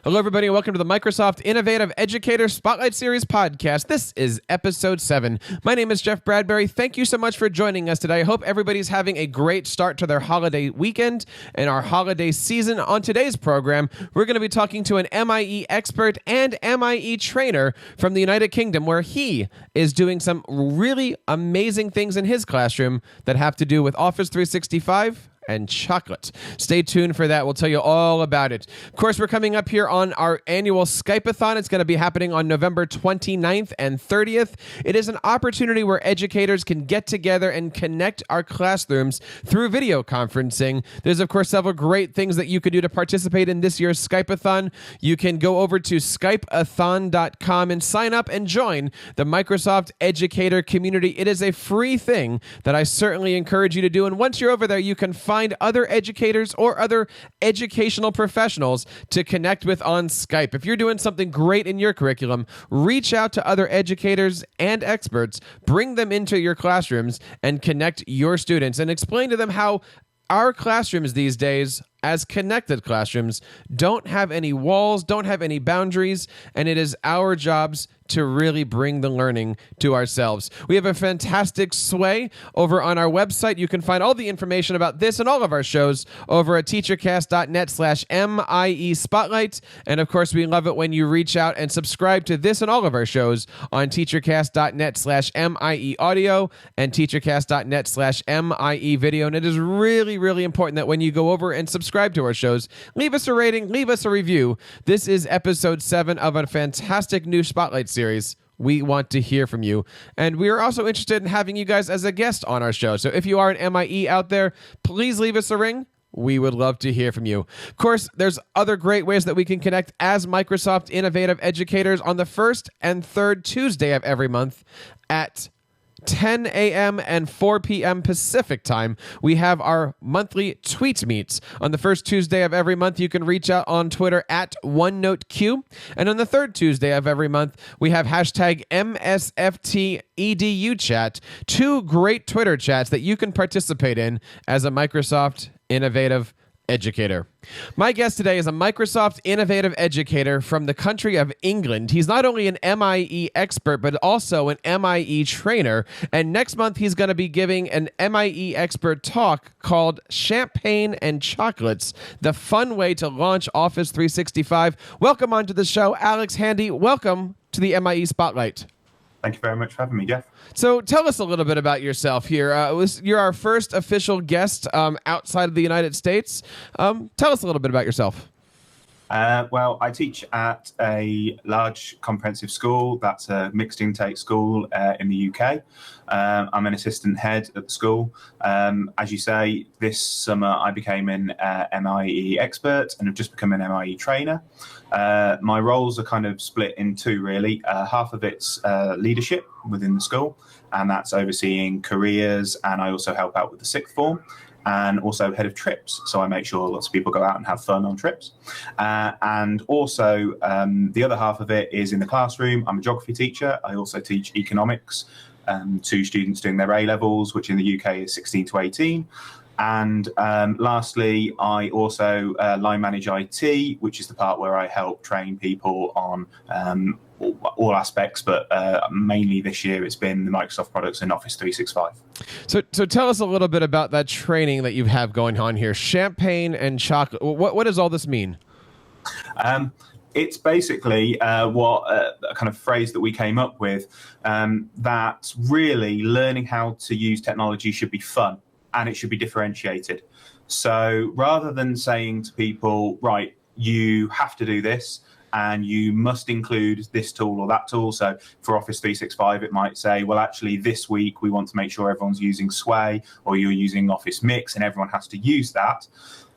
Hello, everybody, and welcome to the Microsoft Innovative Educator Spotlight Series podcast. This is episode 7. My name is Jeff Bradbury. Thank you so much for joining us today. I hope everybody's having a great start to their holiday weekend and our holiday season. On today's program, we're going to be talking to an MIE expert and MIE trainer from the United Kingdom, where he is doing some really amazing things in his classroom that have to do with Office 365 and chocolate. Stay tuned for that. We'll tell you all about it. Of course, we're coming up here on our annual Skype-a-thon. It's going to be happening on November 29th and 30th. It is an opportunity where educators can get together and connect our classrooms through video conferencing. There's, of course, several great things that you could do to participate in this year's Skype-a-thon. You can go over to skypeathon.com and sign up and join the Microsoft Educator community. It is a free thing that I certainly encourage you to do. And once you're over there, you can find other educators or other educational professionals to connect with on Skype. If you're doing something great in your curriculum, reach out to other educators and experts, bring them into your classrooms and connect your students and explain to them how our classrooms these days, as connected classrooms, don't have any walls, don't have any boundaries, and it is our jobs to really bring the learning to ourselves. We have a fantastic sway over on our website. You can find all the information about this and all of our shows over at teachercast.net/MIE Spotlight. And of course, we love it when you reach out and subscribe to this and all of our shows on teachercast.net/MIE Audio and teachercast.net/MIE Video. And it is really, really important that when you go over and subscribe to our shows, leave us a rating, leave us a review. This is episode 7 of a fantastic new Spotlight series. We want to hear from you. And we are also interested in having you guys as a guest on our show. So if you are an MIE out there, please leave us a ring. We would love to hear from you. Of course, there's other great ways that we can connect as Microsoft Innovative Educators on the first and third Tuesday of every month at 10 a.m. and 4 p.m. Pacific time. We have our monthly tweet meets. On the first Tuesday of every month, you can reach out on Twitter at OneNoteQ. And on the third Tuesday of every month, we have hashtag MSFTEDU chat. 2 great Twitter chats that you can participate in as a Microsoft Innovative Educator. My guest today is a Microsoft Innovative Educator from the country of England. He's not only an MIE expert, but also an MIE trainer. And next month, he's going to be giving an MIE expert talk called Champagne and Chocolates, the fun way to launch Office 365. Welcome onto the show, Alex Handy. Welcome to the MIE Spotlight. Thank you very much for having me, Jeff. So tell us a little bit about yourself here. You're our first official guest outside of the United States. Tell us a little bit about yourself. Well, I teach at a large comprehensive school. That's a mixed intake school in the UK. I'm an assistant head at the school. As you say, this summer I became an MIE expert and have just become an MIE trainer. My roles are kind of split in 2, really. Half of it's leadership within the school, and that's overseeing careers, and I also help out with the sixth form. And also head of trips. So I make sure lots of people go out and have fun on trips. And also the other half of it is in the classroom. I'm a geography teacher. I also teach economics to students doing their A-levels, which in the UK is 16 to 18. And lastly, I also line manage IT, which is the part where I help train people on all aspects, but mainly this year it's been the Microsoft products and Office 365. So tell us a little bit about that training that you have going on here. Champagne and chocolate. What does all this mean? It's basically a kind of phrase that we came up with, that really learning how to use technology should be fun and it should be differentiated. So rather than saying to people, right, you have to do this, and you must include this tool or that tool. So for Office 365, it might say, well, actually, this week we want to make sure everyone's using Sway or you're using Office Mix and everyone has to use that.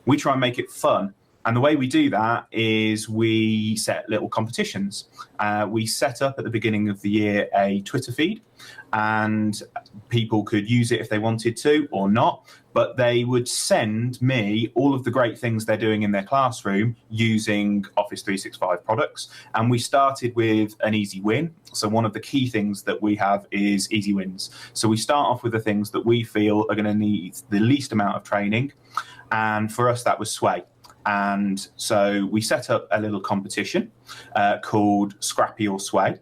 We try and make it fun. And the way we do that is we set little competitions. We set up at the beginning of the year a Twitter feed, and people could use it if they wanted to or not, but they would send me all of the great things they're doing in their classroom using Office 365 products. And we started with an easy win. So one of the key things that we have is easy wins. So we start off with the things that we feel are going to need the least amount of training. And for us, that was Sway. And so we set up a little competition called Scrappy or Sway.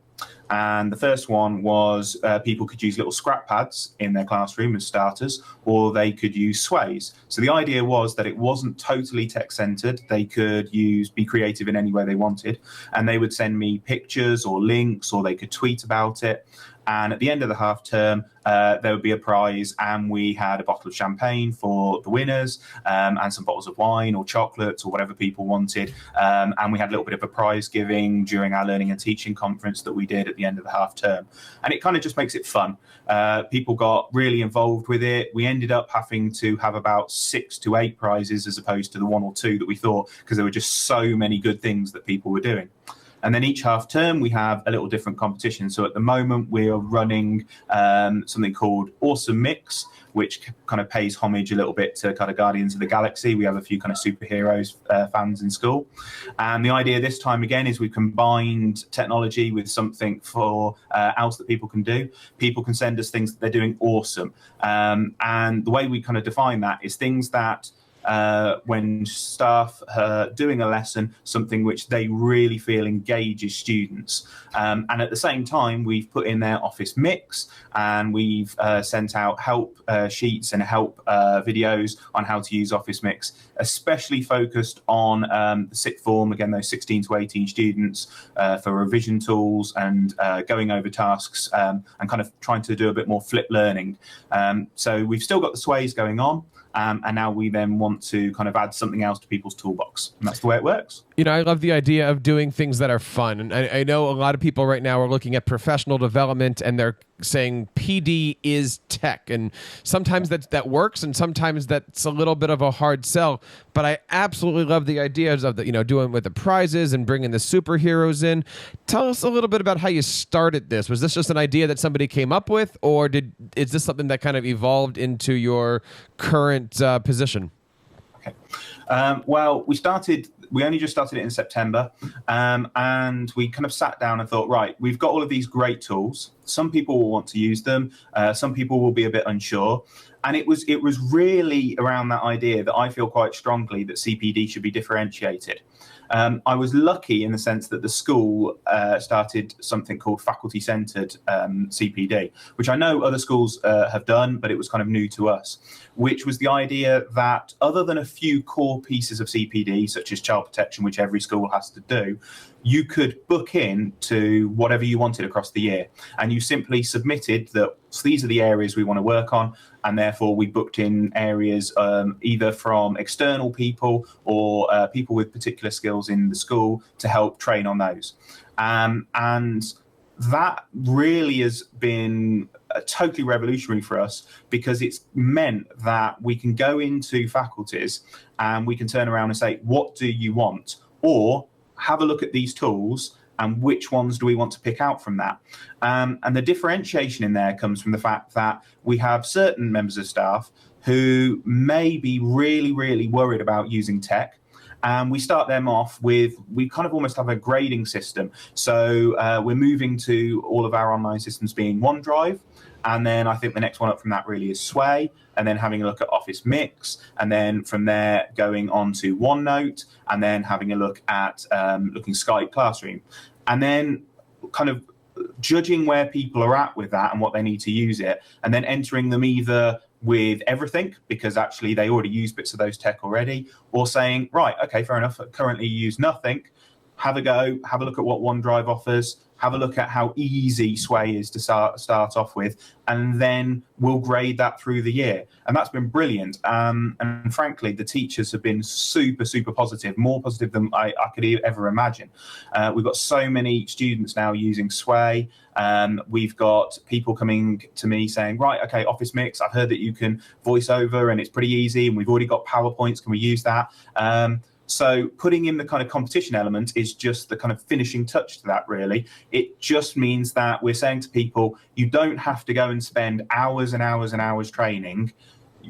And the first one was people could use little scrap pads in their classroom as starters, or they could use sways. So the idea was that it wasn't totally tech-centered. They could be creative in any way they wanted. And they would send me pictures or links, or they could tweet about it. And at the end of the half term, there would be a prize, and we had a bottle of champagne for the winners, and some bottles of wine or chocolates or whatever people wanted. And we had a little bit of a prize giving during our learning and teaching conference that we did at the end of the half term. And it kind of just makes it fun. People got really involved with it. We ended up having to have about 6 to 8 prizes as opposed to the 1 or 2 that we thought, because there were just so many good things that people were doing. And then each half term, we have a little different competition. So at the moment, we are running something called Awesome Mix, which kind of pays homage a little bit to kind of Guardians of the Galaxy. We have a few kind of superheroes fans in school. And the idea this time, again, is we've combined technology with something else that people can do. People can send us things that they're doing awesome. And the way we kind of define that is things that when staff are doing a lesson, something which they really feel engages students. And at the same time, we've put in their Office Mix, and we've sent out help sheets and help videos on how to use Office Mix, especially focused on the sixth form, again, those 16 to 18 students, for revision tools and going over tasks, and kind of trying to do a bit more flip learning. So we've still got the sways going on. And now we then want to kind of add something else to people's toolbox. And that's the way it works. You know, I love the idea of doing things that are fun. And I know a lot of people right now are looking at professional development, and they're saying PD is tech. And sometimes that works, and sometimes that's a little bit of a hard sell. But I absolutely love the ideas of doing with the prizes and bringing the superheroes in. Tell us a little bit about how you started this. Was this just an idea that somebody came up with, or is this something that kind of evolved into your current position? Okay. Well, we only just started it in September, and we kind of sat down and thought, right, we've got all of these great tools. Some people will want to use them. Some people will be a bit unsure. And it was really around that idea that I feel quite strongly that CPD should be differentiated. I was lucky in the sense that the school started something called faculty-centered CPD, which I know other schools have done, but it was kind of new to us, which was the idea that other than a few core pieces of CPD, such as child protection, which every school has to do, you could book in to whatever you wanted across the year. And you simply submitted that these are the areas we want to work on. And therefore, we booked in areas either from external people or people with particular skills in the school to help train on those. And that really has been totally revolutionary for us, because it's meant that we can go into faculties and we can turn around and say, what do you want? Or have a look at these tools, and which ones do we want to pick out from that? And the differentiation in there comes from the fact that we have certain members of staff who may be really, really worried about using tech. And we start them off we kind of almost have a grading system. So we're moving to all of our online systems being OneDrive. And then I think the next one up from that really is Sway, and then having a look at Office Mix, and then from there going on to OneNote, and then having a look at looking Skype Classroom, and then kind of judging where people are at with that and what they need to use it, and then entering them either with everything, because actually they already use bits of those tech already, or saying, right, okay, fair enough, currently use nothing, have a go, have a look at what OneDrive offers, have a look at how easy Sway is to start off with, and then we'll grade that through the year. And that's been brilliant. And frankly, the teachers have been super, super positive, more positive than I could ever imagine. We've got so many students now using Sway. We've got people coming to me saying, right, okay, Office Mix, I've heard that you can voice over and it's pretty easy, and we've already got PowerPoints, can we use that? So putting in the kind of competition element is just the kind of finishing touch to that, really. It just means that we're saying to people, you don't have to go and spend hours and hours and hours training.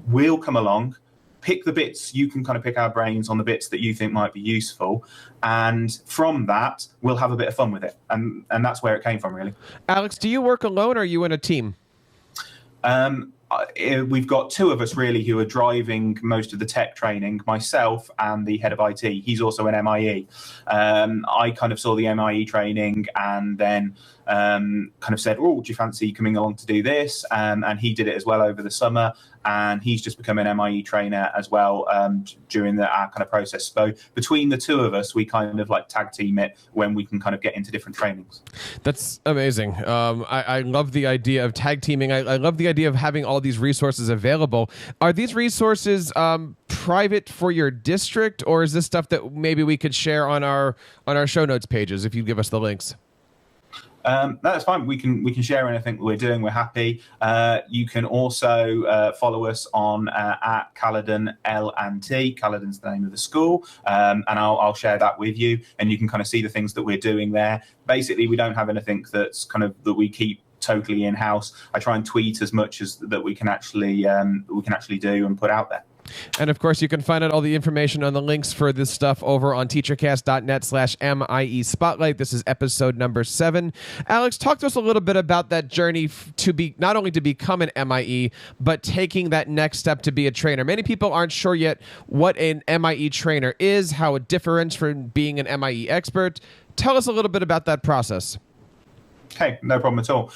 We'll come along, pick the bits, you can kind of pick our brains on the bits that you think might be useful. And from that, we'll have a bit of fun with it. And that's where it came from, really. Alex, do you work alone, or are you in a team? we've got two of us really who are driving most of the tech training, myself and the head of IT. He's also an MIE. I kind of saw the MIE training and then kind of said, oh, do you fancy coming along to do this? And he did it as well over the summer. And he's just become an MIE trainer as well during our kind of process. So between the two of us, we kind of like tag team it when we can kind of get into different trainings. That's amazing. I love the idea of tag teaming. I love the idea of having all these resources available. Are these resources private for your district, or is this stuff that maybe we could share on our show notes pages if you give us the links? That's fine. We can share anything that we're doing. We're happy. You can also follow us on at Caledon L&T. Caledon's the name of the school, and I'll share that with you, and you can kind of see the things that we're doing there. Basically, we don't have anything that's kind of that we keep totally in house. I try and tweet as much as that we can actually do and put out there. And of course, you can find out all the information on the links for this stuff over on teachercast.net/MIE Spotlight. This is episode number 7. Alex, talk to us a little bit about that journey to be not only to become an MIE, but taking that next step to be a trainer. Many people aren't sure yet what an MIE trainer is, how it differs from being an MIE expert. Tell us a little bit about that process. Okay, no problem at all.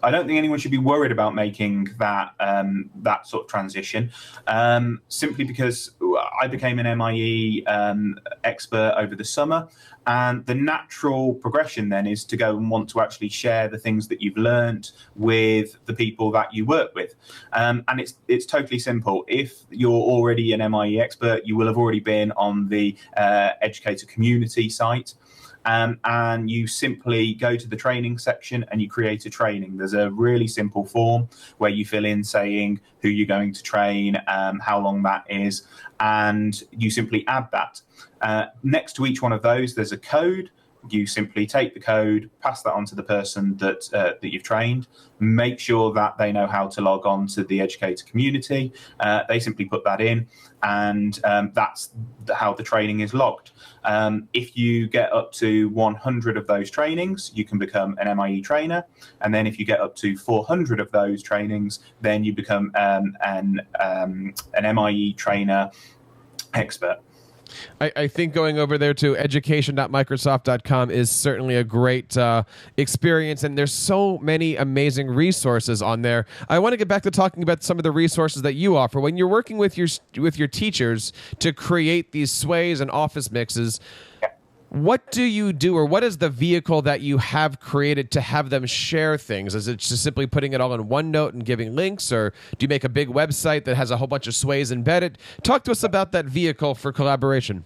I don't think anyone should be worried about making that that sort of transition, simply because I became an MIE expert over the summer, and the natural progression then is to go and want to actually share the things that you've learned with the people that you work with, and it's totally simple. If you're already an MIE expert, you will have already been on the educator community site. And you simply go to the training section and you create a training. There's a really simple form where you fill in saying who you're going to train, how long that is, and you simply add that. Next to each one of those, there's a code. You simply take the code, pass that on to the person that you've trained, make sure that they know how to log on to the educator community. They simply put that in, and that's how the training is logged. If you get up to 100 of those trainings, you can become an MIE trainer. And then if you get up to 400 of those trainings, then you become an MIE trainer expert. I think going over there to education.microsoft.com is certainly a great experience, and there's so many amazing resources on there. I want to get back to talking about some of the resources that you offer. When you're working with your teachers to create these sways and office mixes, what do you do, or what is the vehicle that you have created to have them share things? Is it just simply putting it all in OneNote and giving links, or do you make a big website that has a whole bunch of sways embedded? Talk to us about that vehicle for collaboration.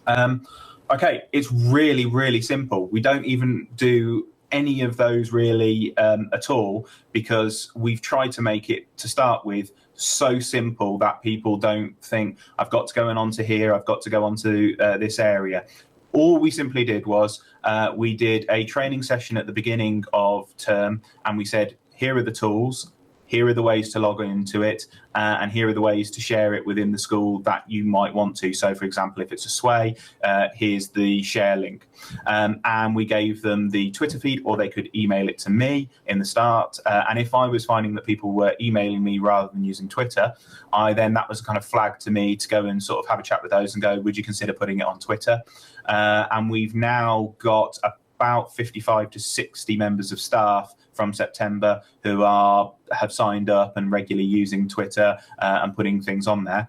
Okay, it's really, really simple. We don't even do any of those really at all, because we've tried to make it, to start with, so simple that people don't think, I've got to go onto here, I've got to go onto this area. All we simply did was we did a training session at the beginning of term, and we said, here are the tools, here are the ways to log into it, and here are the ways to share it within the school that you might want to. So, for example, if it's a sway, here's the share link. And we gave them the Twitter feed, or they could email it to me in the start. And if I was finding that people were emailing me rather than using Twitter, that was a kind of flag to me to go and sort of have a chat with those and go, would you consider putting it on Twitter? And we've now got about 55 to 60 members of staff from September who have signed up and regularly using Twitter and putting things on there.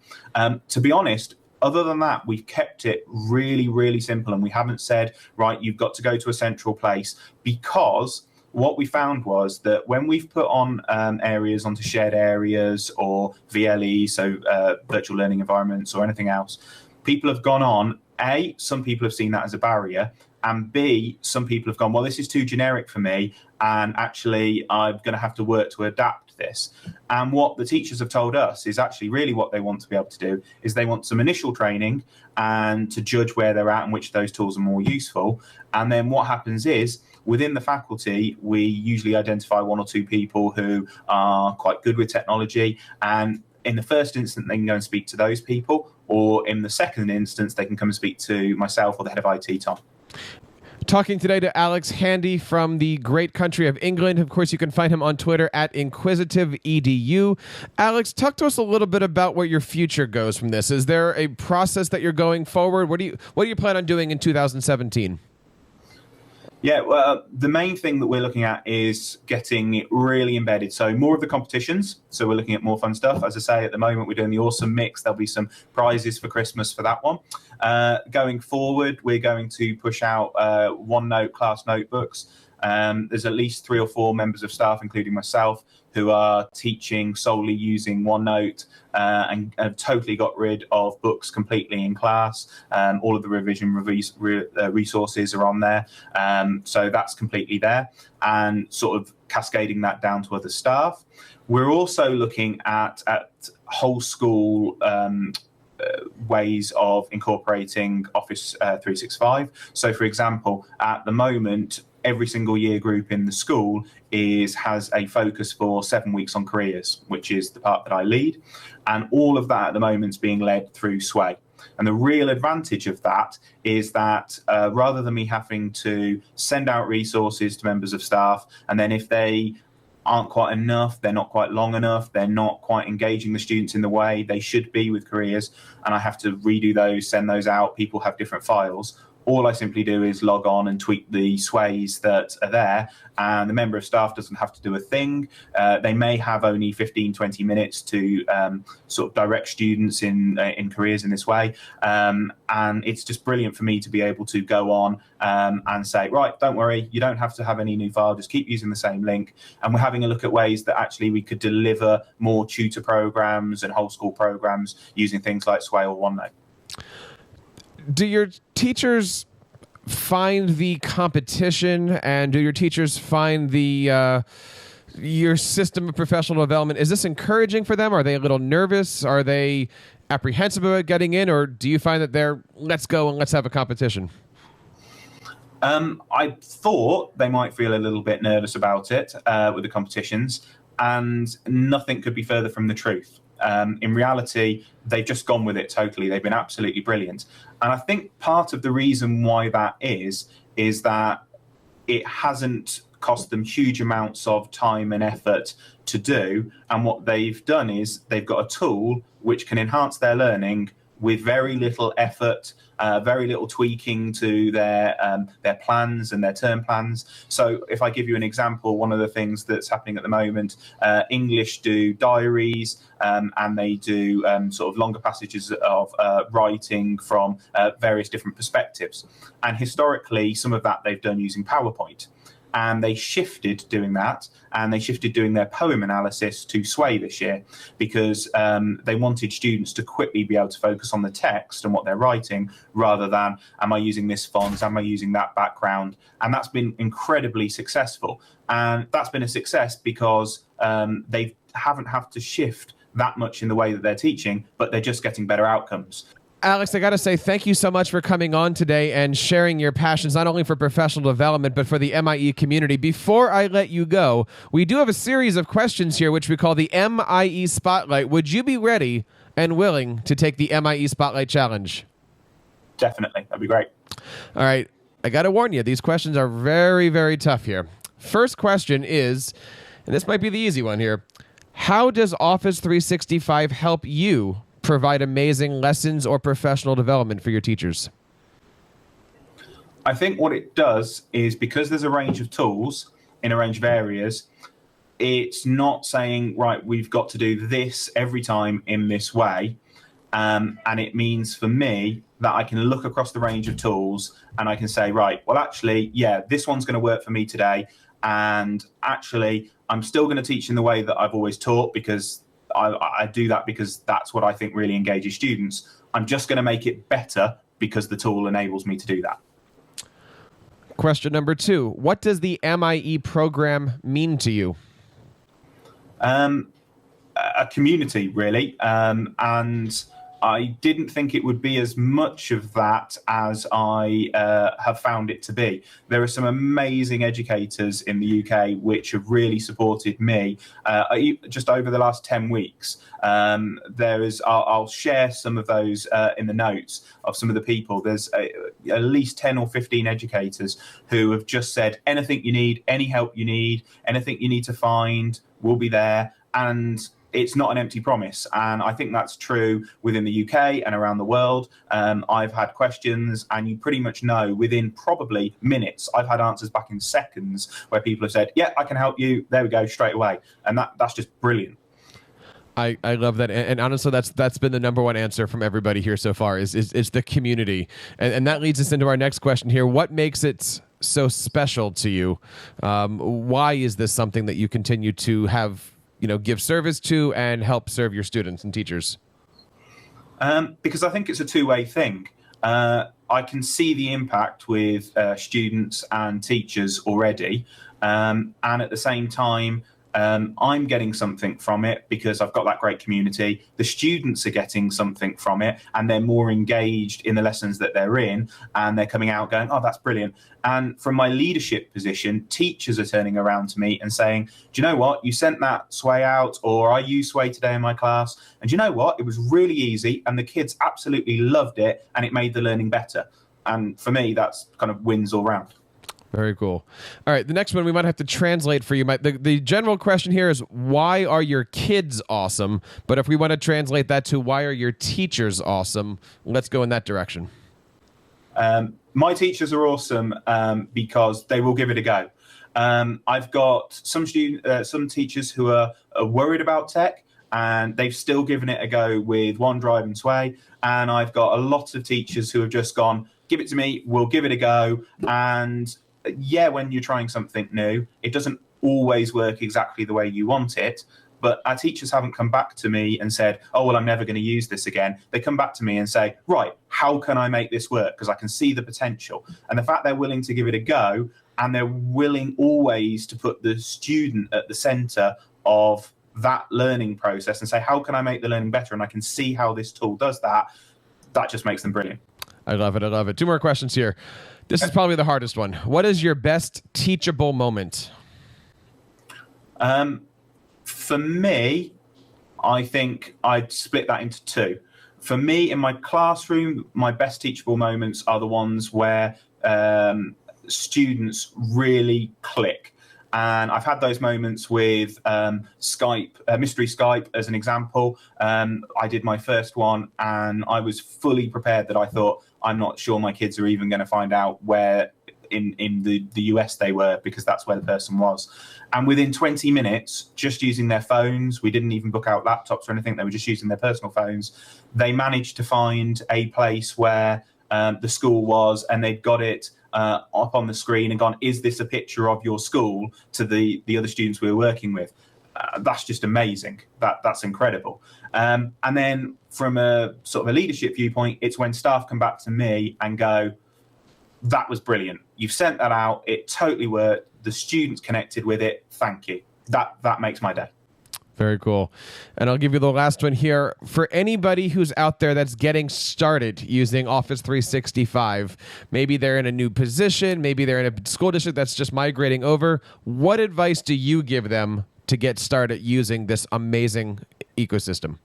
To be honest, other than that, we've kept it really, really simple, and we haven't said, right, you've got to go to a central place, because what we found was that when we've put on areas onto shared areas or VLE, so virtual learning environments or anything else, people have gone on. A, some people have seen that as a barrier, and B, some people have gone, well, this is too generic for me, and actually I'm going to have to work to adapt this. And what the teachers have told us is actually really what they want to be able to do is they want some initial training and to judge where they're at and which of those tools are more useful. And then what happens is, within the faculty, we usually identify 1 or 2 people who are quite good with technology, and in the first instance, they can go and speak to those people, or in the second instance, they can come and speak to myself or the head of IT, Tom. Talking today to Alex Handy from the great country of England. Of course, you can find him on Twitter at InquisitiveEDU. Alex, talk to us a little bit about where your future goes from this. Is there a process that you're going forward? What do you plan on doing in 2017? Yeah, well, the main thing that we're looking at is getting it really embedded. So more of the competitions. So we're looking at more fun stuff. As I say, at the moment, we're doing the awesome mix. There'll be some prizes for Christmas for that one. Going forward, we're going to push out OneNote class notebooks. There's at least 3 or 4 members of staff, including myself, who are teaching solely using OneNote and have totally got rid of books completely in class. All of the revision resources are on there. So that's completely there, and sort of cascading that down to other staff. We're also looking at whole school ways of incorporating Office 365. So, for example, at the moment, every single year group in the school has a focus for 7 weeks on careers, which is the part that I lead. And all of that at the moment is being led through Sway. And the real advantage of that is that rather than me having to send out resources to members of staff, and then if they aren't quite enough, they're not quite long enough, they're not quite engaging the students in the way they should be with careers, and I have to redo those, send those out, people have different files. All I simply do is log on and tweak the sways that are there, and the member of staff doesn't have to do a thing. They may have only 15, 20 minutes to sort of direct students in careers in this way. And it's just brilliant for me to be able to go on and say, right, don't worry, you don't have to have any new file, just keep using the same link. And we're having a look at ways that actually we could deliver more tutor programs and whole school programs using things like Sway or OneNote. Do your teachers find the competition, and do your teachers find the your system of professional development? Is this encouraging for them? Are they a little nervous? Are they apprehensive about getting in, or do you find that they're let's go and let's have a competition? I thought they might feel a little bit nervous about it with the competitions, and nothing could be further from the truth. In reality, they've just gone with it totally. They've been absolutely brilliant. And I think part of the reason why that is that it hasn't cost them huge amounts of time and effort to do. And what they've done is they've got a tool which can enhance their learning with very little effort, very little tweaking to their plans and their term plans. So if I give you an example, one of the things that's happening at the moment, English do diaries, and they do sort of longer passages of writing from various different perspectives. And historically, some of that they've done using PowerPoint. And they shifted doing that, and they shifted doing their poem analysis to Sway this year because they wanted students to quickly be able to focus on the text and what they're writing rather than, am I using this font, am I using that background? And that's been incredibly successful. And that's been a success because they haven't had to shift that much in the way that they're teaching, but they're just getting better outcomes. Alex, I got to say thank you so much for coming on today and sharing your passions, not only for professional development, but for the MIE community. Before I let you go, we do have a series of questions here, which we call the MIE Spotlight. Would you be ready and willing to take the MIE Spotlight Challenge? Definitely. That'd be great. All right. I got to warn you, these questions are very, very tough here. First question is, and this might be the easy one here, how does Office 365 help you provide amazing lessons or professional development for your teachers? I think what it does is because there's a range of tools in a range of areas, it's not saying, right, we've got to do this every time in this way. And it means for me that I can look across the range of tools and I can say, right, well, actually, yeah, this one's going to work for me today. And actually, I'm still going to teach in the way that I've always taught because I do that because that's what I think really engages students. I'm just going to make it better because the tool enables me to do that. Question number 2. What does the MIE program mean to you? A community, really. And I didn't think it would be as much of that as I have found it to be. There are some amazing educators in the UK which have really supported me just over the last 10 weeks. I'll share some of those in the notes of some of the people. There's at least 10 or 15 educators who have just said, anything you need, any help you need, anything you need to find, we'll be there. And it's not an empty promise. And I think that's true within the UK and around the world. I've had questions, and you pretty much know within probably minutes, I've had answers back in seconds where people have said, yeah, I can help you. There we go, straight away. And that's just brilliant. I love that. And honestly, that's been the number one answer from everybody here so far is the community. And that leads us into our next question here. What makes it so special to you? Why is this something that you continue to have, give service to and help serve your students and teachers? Because I think it's a two-way thing. I can see the impact with students and teachers already. And at the same time, I'm getting something from it because I've got that great community. The students are getting something from it, and they're more engaged in the lessons that they're in, and they're coming out going, oh, that's brilliant. And from my leadership position, teachers are turning around to me and saying, do you know what? You sent that sway out, or I used sway today in my class. And do you know what? It was really easy, and the kids absolutely loved it, and it made the learning better. And for me, that's kind of wins all round. Very cool. All right, the next one we might have to translate for you. The general question here is, why are your kids awesome? But if we want to translate that to, why are your teachers awesome? Let's go in that direction. My teachers are awesome because they will give it a go. I've got some teachers who are worried about tech, and they've still given it a go with OneDrive and Sway. And I've got a lot of teachers who have just gone, give it to me, we'll give it a go. And yeah, when you're trying something new, it doesn't always work exactly the way you want it. But our teachers haven't come back to me and said, oh, well, I'm never going to use this again. They come back to me and say, right, how can I make this work? Because I can see the potential. And the fact they're willing to give it a go, and they're willing always to put the student at the center of that learning process and say, how can I make the learning better? And I can see how this tool does that. That just makes them brilliant. I love it. I love it. Two more questions here. This is probably the hardest one. What is your best teachable moment? For me, I think I'd split that into two. For me, in my classroom, my best teachable moments are the ones where students really click. And I've had those moments with Skype, Mystery Skype as an example. I did my first one, and I was fully prepared that I thought, I'm not sure my kids are even going to find out where in the US they were, because that's where the person was. And within 20 minutes, just using their phones, we didn't even book out laptops or anything, they were just using their personal phones, they managed to find a place where the school was, and they'd got it up on the screen and gone, is this a picture of your school, to the other students we were working with. That's just amazing. That's incredible. And then from a sort of a leadership viewpoint, it's when staff come back to me and go, that was brilliant. You've sent that out. It totally worked. The students connected with it. Thank you. That makes my day. Very cool. And I'll give you the last one here. For anybody who's out there that's getting started using Office 365, maybe they're in a new position, maybe they're in a school district that's just migrating over, what advice do you give them to get started using this amazing ecosystem?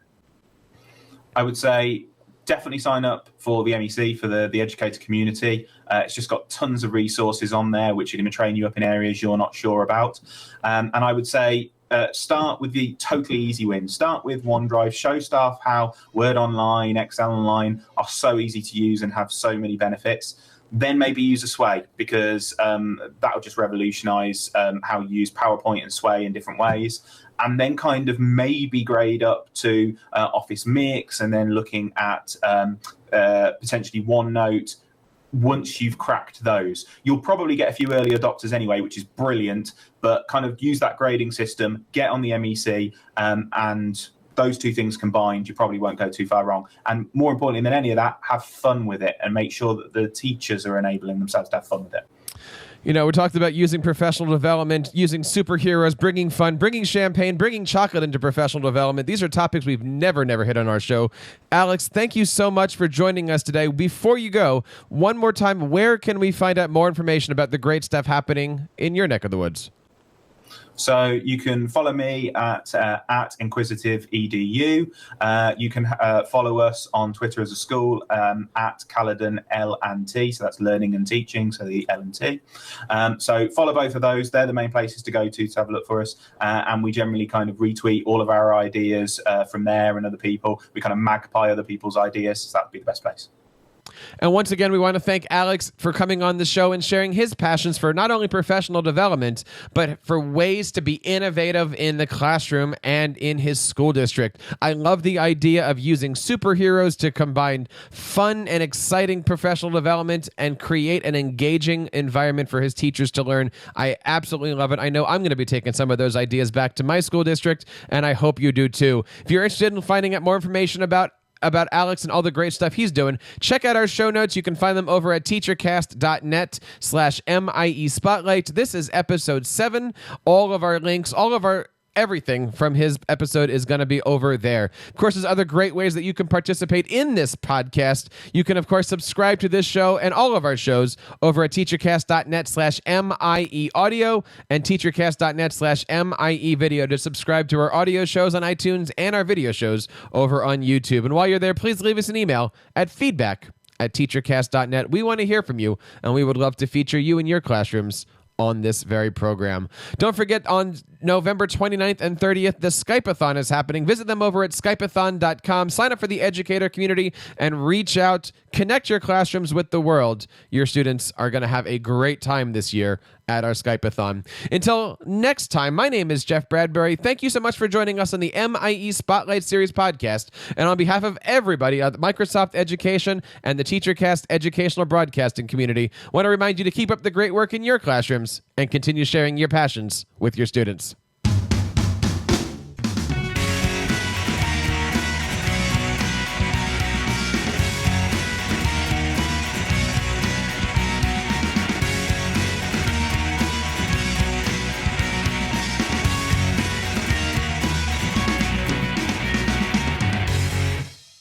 I would say definitely sign up for the MEC, for the educator community. It's just got tons of resources on there which are going to train you up in areas you're not sure about. And I would say start with the totally easy wins. Start with OneDrive. Show staff how Word Online, Excel Online are so easy to use and have so many benefits. Then maybe use a Sway, because that'll just revolutionize how you use PowerPoint and Sway in different ways. And then kind of maybe grade up to Office Mix, and then looking at potentially OneNote. Once you've cracked those, you'll probably get a few early adopters anyway, which is brilliant, but kind of use that grading system, get on the MEC, and those two things combined, you probably won't go too far wrong. And more importantly than any of that, have fun with it, and make sure that the teachers are enabling themselves to have fun with it. You know, we talked about using professional development, using superheroes, bringing fun, bringing champagne, bringing chocolate into professional development. These are topics we've never hit on our show. Alex, thank you so much for joining us today. Before you go, one more time, where can we find out more information about the great stuff happening in your neck of the woods? So you can follow me at Inquisitive EDU. You can follow us on Twitter as a school at Caledon L&T. So that's learning and teaching. So the L&T. So follow both of those. They're the main places to go to have a look for us. And we generally kind of retweet all of our ideas from there and other people. We kind of magpie other people's ideas. So that would be the best place. And once again, we want to thank Alex for coming on the show and sharing his passions for not only professional development, but for ways to be innovative in the classroom and in his school district. I love the idea of using superheroes to combine fun and exciting professional development and create an engaging environment for his teachers to learn. I absolutely love it. I know I'm going to be taking some of those ideas back to my school district, and I hope you do too. If you're interested in finding out more information about Alex and all the great stuff he's doing, check out our show notes. You can find them over at teachercast.net/MIE Spotlight. This is episode 7. All of our links, all of our everything from his episode is going to be over there. Of course, there's other great ways that you can participate in this podcast. You can, of course, subscribe to this show and all of our shows over at teachercast.net/MIE audio and teachercast.net/MIE video to subscribe to our audio shows on iTunes and our video shows over on YouTube. And while you're there, please leave us an email at feedback@teachercast.net. We want to hear from you, and we would love to feature you in your classrooms on this very program. Don't forget, on November 29th and 30th, the Skype-a-thon is happening. Visit them over at skypeathon.com. Sign up for the educator community and reach out. Connect your classrooms with the world. Your students are going to have a great time this year at our Skype-a-thon. Until next time, my name is Jeff Bradbury. Thank you so much for joining us on the MIE Spotlight Series podcast. And on behalf of everybody at Microsoft Education and the TeacherCast educational broadcasting community, I want to remind you to keep up the great work in your classrooms and continue sharing your passions with your students.